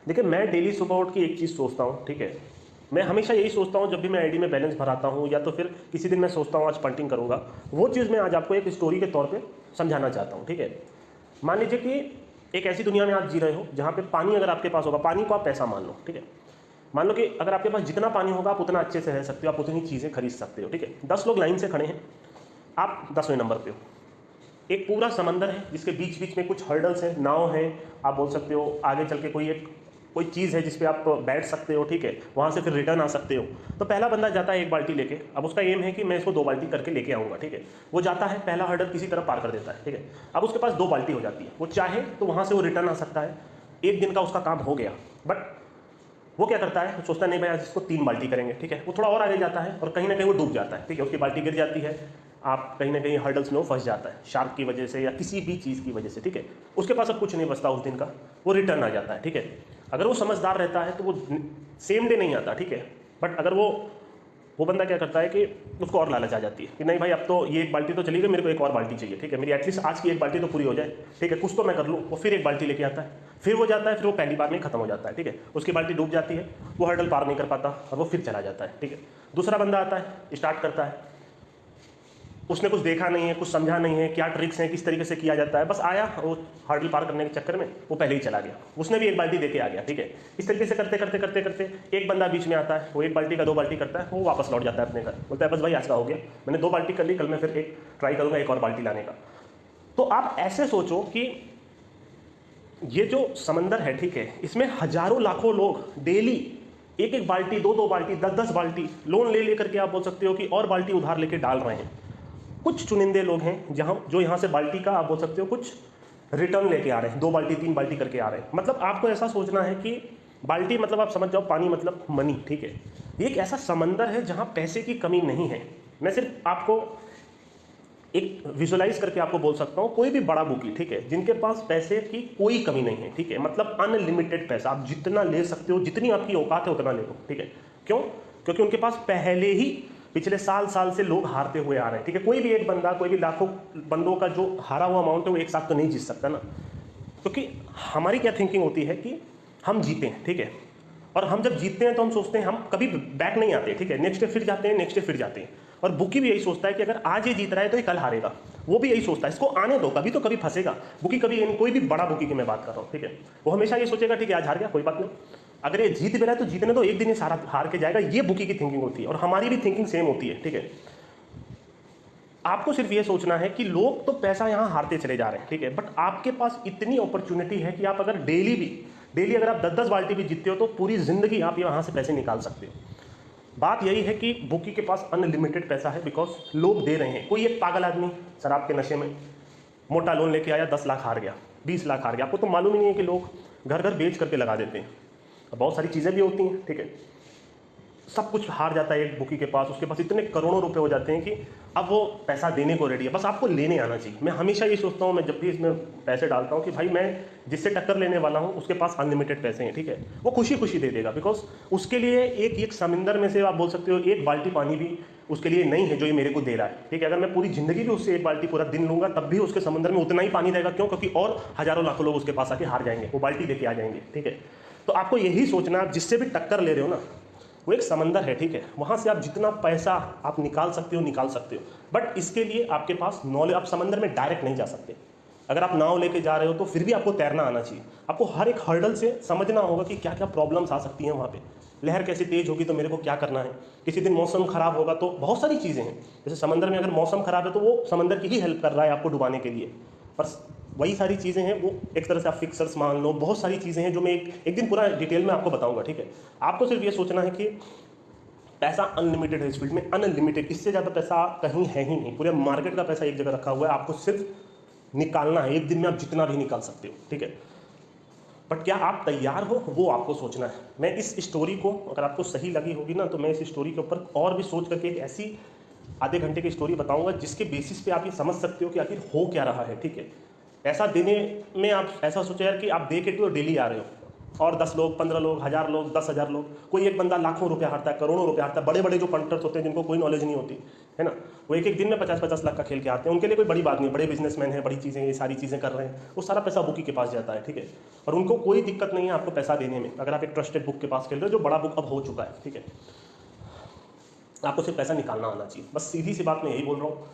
देखिए, मैं डेली सुबह उठ के एक चीज़ सोचता हूँ, ठीक है। मैं हमेशा यही सोचता हूँ जब भी मैं आईडी में बैलेंस भराता हूँ, या तो फिर किसी दिन मैं सोचता हूँ आज पंटिंग करूँगा। वो चीज़ मैं आज आपको एक स्टोरी के तौर पे समझाना चाहता हूँ, ठीक है। मान लीजिए कि एक ऐसी दुनिया में आप जी रहे हो जहाँ पे पानी अगर आपके पास होगा, पानी को आप पैसा मान लो, ठीक है। मान लो कि अगर आपके पास जितना पानी होगा आप उतना अच्छे से रह सकते हो, आप उतनी चीज़ें खरीद सकते हो, ठीक है। 10 लोग लाइन से खड़े हैं, आप 10वें नंबर पे हो। एक पूरा समंदर है जिसके बीच बीच में कुछ हर्डल्स हैं, नाव है, आप बोल सकते हो आगे चल के कोई चीज़ है जिस पे आप बैठ सकते हो, ठीक है। वहाँ से फिर रिटर्न आ सकते हो। तो पहला बंदा जाता है एक बाल्टी लेके, अब उसका एम है कि मैं इसको 2 बाल्टी करके लेके आऊँगा, ठीक है। वो जाता है, पहला हर्डल किसी तरह पार कर देता है, ठीक है। अब उसके पास 2 बाल्टी हो जाती है, वो चाहे तो वहाँ से वो रिटर्न आ सकता है, एक दिन का उसका काम हो गया। बट वो क्या करता है, सोचता नहीं भाई आज इसको 3 बाल्टी करेंगे, ठीक है। वो थोड़ा और आगे जाता है और कहीं ना कहीं वो डूब जाता है, ठीक है। उसकी बाल्टी गिर जाती है, आप कहीं ना कहीं हर्डल्स में वो फंस जाता है, शार्क की वजह से या किसी भी चीज़ की वजह से, ठीक है। उसके पास अब कुछ नहीं बचता उस दिन का, वो रिटर्न आ जाता है, ठीक है। अगर वो समझदार रहता है तो वो सेम डे नहीं आता, ठीक है। बट अगर वो बंदा क्या करता है कि उसको और लालच आ जाती है कि नहीं भाई अब तो ये एक बाल्टी तो चली गई, मेरे को एक और बाल्टी चाहिए, ठीक है। मेरी एटलीस्ट आज की एक बाल्टी तो पूरी हो जाए, ठीक है, कुछ तो मैं कर लूँ। वो फिर एक बाल्टी लेके आता है, फिर वो जाता है, फिर वो पहली बार में खत्म हो जाता है, ठीक है। उसकी बाल्टी डूब जाती है, वो हर्डल पार नहीं कर पाता और वो फिर चला जाता है, ठीक है। दूसरा बंदा आता है, स्टार्ट करता है, उसने कुछ देखा नहीं है, कुछ समझा नहीं है क्या ट्रिक्स हैं, किस तरीके से किया जाता है, बस आया, वो हर्डल पार करने के चक्कर में वो पहले ही चला गया, उसने भी एक बाल्टी देके आ गया, ठीक है। इस तरीके से करते करते करते करते एक बंदा बीच में आता है, वो एक बाल्टी का 2 बाल्टी करता है, वो वापस लौट जाता है अपने घर, बोलता है बस भाई आज का हो गया, मैंने 2 बाल्टी कर ली, कल मैं फिर एक ट्राई करूंगा एक और बाल्टी लाने का। तो आप ऐसे सोचो कि ये जो समंदर है, ठीक है, इसमें हजारों लाखों लोग डेली एक एक बाल्टी, 2-2 बाल्टी, 10-10 बाल्टी लोन ले लेकर के आप बोल सकते हो कि और बाल्टी उधार लेके डाल रहे हैं। कुछ चुनिंदे लोग हैं जो यहाँ से बाल्टी का आप बोल सकते हो कुछ रिटर्न लेके आ रहे हैं, 2 बाल्टी 3 बाल्टी करके आ रहे हैं। मतलब आपको ऐसा सोचना है कि बाल्टी मतलब आप समझ जाओ पानी मतलब मनी, ठीक है। ये एक ऐसा समंदर है जहाँ पैसे की कमी नहीं है। मैं सिर्फ आपको एक विजुअलाइज करके आपको बोल सकता हूँ, कोई भी बड़ा बुकी, ठीक है, जिनके पास पैसे की कोई कमी नहीं है, ठीक है, मतलब अनलिमिटेड पैसा, आप जितना ले सकते हो, जितनी आपकी औकात है उतना ले लो, ठीक है। क्यों? क्योंकि उनके पास पहले ही पिछले साल से लोग हारते हुए आ रहे हैं, ठीक है। कोई भी एक बंदा, कोई भी लाखों बंदों का जो हारा हुआ अमाउंट है वो एक साथ तो नहीं जीत सकता ना। क्योंकि हमारी क्या थिंकिंग होती है कि हम जीते हैं, ठीक है, और हम जब जीतते हैं तो हम सोचते हैं हम कभी बैक नहीं आते, ठीक है, नेक्स्ट डे फिर जाते हैं, नेक्स्ट डे फिर जाते हैं। और बुकी भी यही सोचता है कि अगर आज ये जीत रहा है तो ये कल हारेगा, वो भी यही सोचता है इसको आने दो, कभी तो कभी फंसेगा। बुकी कभी, कोई भी बड़ा बुकी की मैं बात कर रहा हूँ, ठीक है, वो हमेशा ये सोचेगा ठीक है आज हार गया कोई बात नहीं, अगर ये जीत भी रहा है तो जीतने दो, एक दिन ये सारा हार के जाएगा। ये बुकी की थिंकिंग होती है और हमारी भी थिंकिंग सेम होती है, ठीक है। आपको सिर्फ ये सोचना है कि लोग तो पैसा यहाँ हारते चले जा रहे हैं, ठीक है, बट आपके पास इतनी अपॉर्चुनिटी है कि आप अगर डेली अगर आप 10-10 बाल्टी भी जीतते हो तो पूरी जिंदगी आप यहाँ से पैसे निकाल सकते हो। बात यही है कि बुकी के पास अनलिमिटेड पैसा है बिकॉज लोग दे रहे हैं। कोई एक पागल आदमी शराब के नशे में मोटा लोन लेके आया, 10 लाख हार गया, 20 लाख हार गया, आपको तो मालूम ही नहीं है कि लोग घर घर बेच करके लगा देते हैं। अब बहुत सारी चीज़ें भी होती हैं, ठीक है, सब कुछ हार जाता है एक बुकी के पास, उसके पास इतने करोड़ों रुपए हो जाते हैं कि अब वो पैसा देने को रेडी है, बस आपको लेने आना चाहिए। मैं हमेशा ये सोचता हूँ, मैं जब भी इसमें पैसे डालता हूँ कि भाई मैं जिससे टक्कर लेने वाला हूँ उसके पास अनलिमिटेड पैसे हैं, ठीक है, वो खुशी खुशी दे देगा बिकॉज उसके लिए एक समंदर में से आप बोल सकते हो एक बाल्टी पानी भी उसके लिए नहीं है जो ये मेरे को दे रहा है, ठीक है। अगर मैं पूरी जिंदगी भी उससे एक बाल्टी पूरा दिन लूंगा तब भी उसके समंदर में उतना ही पानी रहेगा। क्यों? क्योंकि और हजारों लाखों लोग उसके पास आके हार जाएंगे, वो बाल्टी लेके आ जाएंगे, ठीक है। तो आपको यही सोचना, आप जिससे भी टक्कर ले रहे हो ना वो एक समंदर है, ठीक है, वहाँ से आप जितना पैसा आप निकाल सकते हो। बट इसके लिए आपके पास नॉलेज, आप समंदर में डायरेक्ट नहीं जा सकते। अगर आप नाव लेके जा रहे हो तो फिर भी आपको तैरना आना चाहिए। आपको हर एक हर्डल से समझना होगा कि क्या क्या प्रॉब्लम्स आ सकती हैं वहाँ पे, लहर कैसी तेज होगी तो मेरे को क्या करना है, किसी दिन मौसम खराब होगा तो बहुत सारी चीज़ें हैं। जैसे समंदर में अगर मौसम खराब है तो वो समंदर की ही हेल्प कर रहा है आपको डुबाने के लिए, पर वही सारी चीज़ें हैं, वो एक तरह से आप फिक्सर्स मान लो, बहुत सारी चीज़ें हैं जो मैं एक दिन पूरा डिटेल में आपको बताऊंगा, ठीक है। आपको सिर्फ ये सोचना है कि पैसा अनलिमिटेड है इस फील्ड में, अनलिमिटेड, इससे ज़्यादा पैसा कहीं है ही नहीं। पूरे मार्केट का पैसा एक जगह रखा हुआ है, आपको सिर्फ निकालना है, एक दिन में आप जितना भी निकाल सकते हो, ठीक है। बट क्या आप तैयार हो, वो आपको सोचना है। मैं इस स्टोरी को, अगर आपको सही लगी होगी ना, तो मैं इस स्टोरी के ऊपर और भी सोच करके एक ऐसी आधे घंटे की स्टोरी बताऊंगा जिसके बेसिस पे आप ये समझ सकते हो कि आखिर हो क्या रहा है, ठीक है। ऐसा देने में आप ऐसा सोचो यार कि आप दे के तो डेली आ रहे हो और 10 लोग, 15 लोग, 1000 लोग, 10,000 लोग, कोई एक बंदा लाखों रुपया हारता है, करोड़ों रुपया हारता है। बड़े बड़े जो पंटर्स होते हैं जिनको कोई नॉलेज नहीं होती, है ना। वो एक एक दिन में 50-50 लाख का खेल के आते हैं, उनके लिए कोई बड़ी बात नहीं, बड़े बिजनेसमैन हैं, बड़ी चीज़ें, ये सारी चीज़ें कर रहे हैं, वो सारा पैसा बुक ही के पास जाता है, ठीक है। और उनको कोई दिक्कत नहीं है आपको पैसा देने में, अगर आप एक ट्रस्टेड बुक के पास खेल रहे हो, जो बड़ा बुक अब हो चुका है, ठीक है। आपको सिर्फ पैसा निकालना आना चाहिए, बस सीधी सी बात मैं यही बोल रहा हूँ।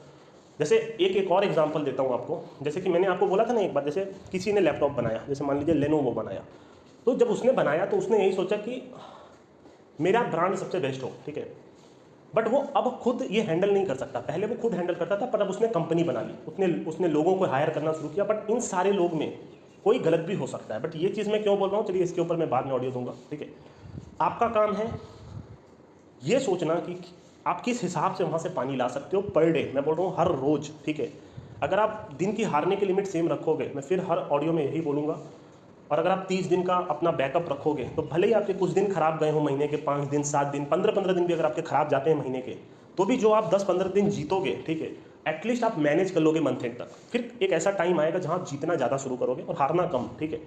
जैसे एक और एग्जांपल देता हूँ आपको, जैसे कि मैंने आपको बोला था ना एक बार, जैसे किसी ने लैपटॉप बनाया, जैसे मान लीजिए लेनोवो बनाया, तो जब उसने बनाया तो उसने यही सोचा कि मेरा ब्रांड सबसे बेस्ट हो, ठीक है। बट वो अब खुद ये हैंडल नहीं कर सकता, पहले वो खुद हैंडल करता था, पर अब उसने कंपनी बना ली, उसने लोगों को हायर करना शुरू किया। बट इन सारे लोग में कोई गलत भी हो सकता है, बट ये चीज़ मैं क्यों बोल रहा हूँ, चलिए इसके ऊपर मैं बाद में ऑडियो दूंगा, ठीक है। आपका काम है ये सोचना कि आप किस हिसाब से वहाँ से पानी ला सकते हो पर डे, मैं बोल रहा हूँ हर रोज़, ठीक है। अगर आप दिन की हारने की लिमिट सेम रखोगे, मैं फिर हर ऑडियो में यही बोलूँगा, और अगर आप 30 दिन का अपना बैकअप रखोगे, तो भले ही आपके कुछ दिन खराब गए हो, महीने के 5 दिन, 7 दिन, 15-15 दिन भी अगर आपके खराब जाते हैं महीने के, तो भी जो आप 10-15 दिन जीतोगे, ठीक है, एटलीस्ट आप मैनेज कर लोगे मंथ एंड तक। फिर एक ऐसा टाइम आएगा जहाँ आप जीतना ज़्यादा शुरू करोगे और हारना कम, ठीक है।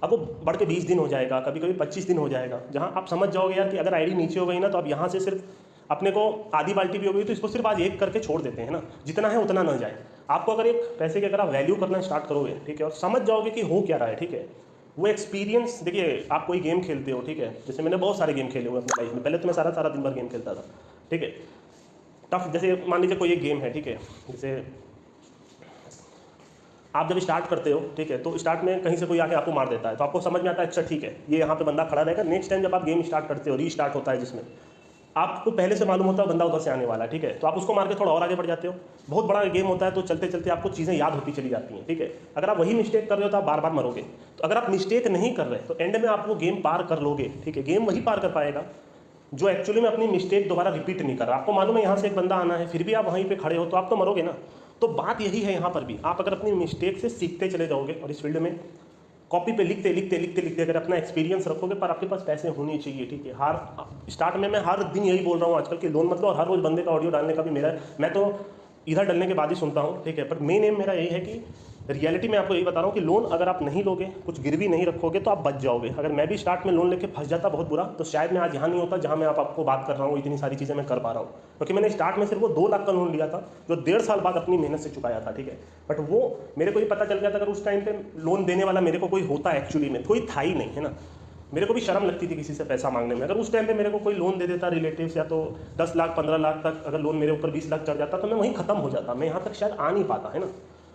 अब वो बढ़ के 20 दिन हो जाएगा, कभी कभी 25 दिन हो जाएगा, जहाँ आप समझ जाओगे यार कि अगर आईडी नीचे हो गई ना, तो अब यहाँ से सिर्फ अपने को आधी बाल्टी भी हो गई, तो इसको सिर्फ आज एक करके छोड़ देते हैं ना, जितना है उतना ना जाए। आपको अगर एक पैसे की अगर आप वैल्यू करना स्टार्ट करोगे, ठीक है, और समझ जाओगे कि हो क्या रहा है, ठीक है, वो एक्सपीरियंस, देखिए आप कोई गेम खेलते हो, ठीक है, जैसे मैंने बहुत सारे गेम खेले हुए अपनी लाइफ में, पहले तो मैं सारा दिन भर गेम खेलता था, ठीक है। टफ, जैसे मान लीजिए कोई एक गेम है, ठीक है, जैसे आप जब स्टार्ट करते हो, ठीक है, तो स्टार्ट में कहीं से कोई आके आपको मार देता है, तो आपको समझ में आता है अच्छा ठीक है ये यहाँ पे बंदा खड़ा रहेगा। नेक्स्ट टाइम जब आप गेम स्टार्ट करते हो, रीस्टार्ट होता है जिसमें आपको पहले से मालूम होता है बंदा उधर से आने वाला है, ठीक है, तो आप उसको मार के थोड़ा और आगे बढ़ जाते हो। बहुत बड़ा गेम होता है, तो चलते चलते आपको चीज़ें याद होती चली जाती हैं, ठीक है। अगर आप वही मिस्टेक कर रहे हो तो आप बार बार मरोगे। तो अगर आप मिस्टेक नहीं कर रहे तो एंड में आप वो गेम पार कर लोगे, ठीक है। गेम वही पार कर पाएगा जो एक्चुअली में अपनी मिस्टेक दोबारा रिपीट नहीं कर रहा। आपको मालूम है यहाँ से एक बंदा आना है, फिर भी आप वहीं पे खड़े हो, तो आप तो मरोगे ना। तो बात यही है यहाँ पर भी, आप अगर अपनी मिस्टेक से सीखते चले जाओगे और इस फील्ड में कॉपी पे लिखते अगर अपना एक्सपीरियंस रखोगे, पर आपके पास पैसे होने चाहिए, ठीक है। स्टार्ट में मैं हर दिन यही बोल रहा हूँ आजकल कि लोन मत लो, और हर रोज़ बंदे का ऑडियो डालने का भी मेरा, मैं तो इधर डलने के बाद ही सुनता हूँ, ठीक है। पर मेन एम मेरा यही है कि रियलिटी में आपको यही बता रहा हूँ कि लोन अगर आप नहीं लोगे, कुछ गिरवी नहीं रखोगे, तो आप बच जाओगे। अगर मैं भी स्टार्ट में लोन लेके फंस जाता बहुत बुरा, तो शायद मैं आज यहाँ नहीं होता जहाँ मैं आपको बात कर रहा हूँ, इतनी सारी चीज़ें मैं कर पा रहा हूँ। क्योंकि मैंने स्टार्ट में सिर्फ वो 2 लाख का लोन लिया था, जो 1.5 साल बाद अपनी मेहनत से चुकाया था, ठीक है। बट वो मेरे को ये पता चल गया था, अगर उस टाइम पे लोन देने वाला मेरे को कोई होता एक्चुअली में, कोई था ही नहीं, है ना। मेरे को भी शर्म लगती थी किसी से पैसा मांगने में। अगर उस टाइम पे मेरे को कोई लोन दे देता रिलेटिव्स, या तो 10 लाख 15 लाख तक अगर लोन मेरे ऊपर 20 लाख चढ़ जाता, तो मैं वहीं खत्म हो जाता, मैं यहाँ तक शायद आ नहीं पाता, है ना।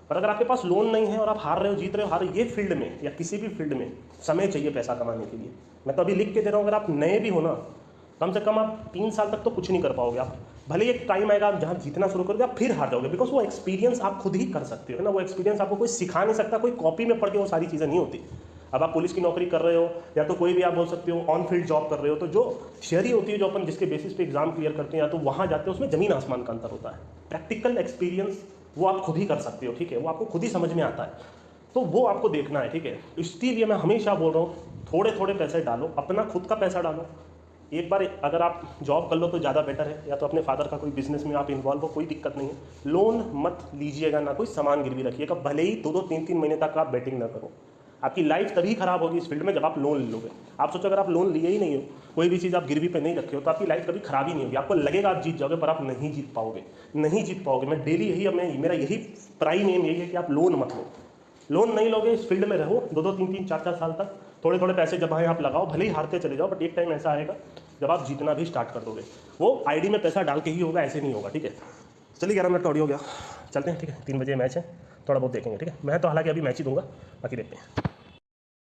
पर अगर आपके पास लोन नहीं है और आप हार रहे हो, जीत रहे हो, हार ये फील्ड में या किसी भी फील्ड में समय चाहिए पैसा कमाने के लिए। मैं तो अभी लिख के दे रहा हूँ, अगर आप नए भी हो ना, कम से कम आप 3 साल तक तो कुछ नहीं कर पाओगे। आप भले एक टाइम आएगा आप जहाँ जीतना शुरू करोगे, आप फिर हार जाओगे, बिकॉज वो एक्सपीरियंस आप खुद ही कर सकते हो, है ना। वो एक्सपीरियंस आपको कोई सिखा नहीं सकता, कोई कॉपी में पढ़ के वो सारी चीज़ें नहीं होती। अब आप पुलिस की नौकरी कर रहे हो, या तो कोई भी आप बोल सकते हो ऑन फील्ड जॉब कर रहे हो, तो जो थियरी होती है, जो अपन जिसके बेसिस पे एग्जाम क्लियर करते हैं, या तो वहाँ जाते हैं, उसमें ज़मीन आसमान का अंतर होता है। प्रैक्टिकल एक्सपीरियंस वो आप खुद ही कर सकते हो, ठीक है, वो आपको खुद ही समझ में आता है, तो वो आपको देखना है, ठीक है। इसलिए मैं हमेशा बोल रहा हूँ थोड़े थोड़े पैसे डालो, अपना खुद का पैसा डालो। एक बार अगर आप जॉब कर लो तो ज़्यादा बेटर है, या तो अपने फादर का कोई बिजनेस में आप इन्वॉल्व हो, कोई दिक्कत नहीं है। लोन मत लीजिएगा, ना कोई सामान गिरवी रखिएगा, भले ही 2-2 3-3 महीने तक आप बेटिंग ना करो। आपकी लाइफ तभी खराब होगी इस फील्ड में जब आप लोन ले लोगे। आप सोचो अगर आप लोन लिए ही नहीं हो, कोई भी चीज़ आप गिरवी पे नहीं रखे हो, तो आपकी लाइफ कभी खराब ही नहीं होगी। आपको लगेगा आप जीत जाओगे, पर आप नहीं जीत पाओगे, नहीं जीत पाओगे। मैं डेली मेरा यही प्राइम एम यही है कि आप लोन मत लो। लोन नहीं लोगे, इस फील्ड में रहो 2-2 3-3 4-4 साल तक, थोड़े थोड़े पैसे जब आप लगाओ, भले ही हारते चले जाओ, बट एक टाइम ऐसा आएगा जब आप जीतना भी स्टार्ट कर दोगे। वो आईडी में पैसा डाल के ही होगा, ऐसे नहीं होगा, ठीक है। चलिए 11 मिनट का ऑडियो हो गया, चलते हैं, ठीक है। 3 बजे मैच है, थोड़ा बहुत देखेंगे, ठीक है। मैं तो हालांकि अभी मैच ही दूंगा, बाकी देखते हैं।